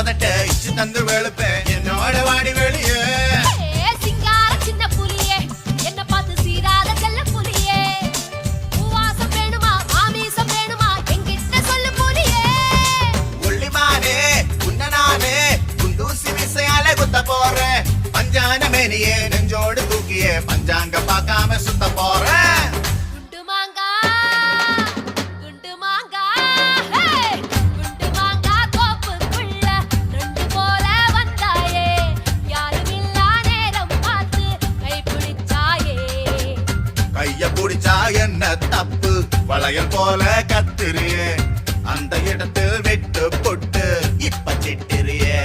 உதட்ட இச்சு தந்து வெளுப்பேன் என்னோட வாடி வெளியே சிங்கார சின்ன புலியே என்ன பார்த்து சீராத செல்ல புலியே பூவாசம் வேணுமா ஆமீசம் வேணுமா என்கிட்ட சொல்லு புலியே உள்ளிமானே உன்னனானே குண்டூசி விசையால குத்த போறேன் பஞ்சான மேனியே நெஞ்சோடு தூக்கியே பஞ்சாங்க பார்க்காம சுத்த போறேன் குண்டு மாங்கா குண்டு மாங்கா குண்டு மாங்கா தோப்புக்குள்ள ரெண்டு போல வந்தாயே யாரும் இல்லா நேரம் பார்த்து கை பிடிச்சாயே கைய புடிச்சா என்ன தப்பு வளையல் போல கத்துறியே அந்த இடத்தில் விட்டு பொட்டு இப்ப சிட்டுறியே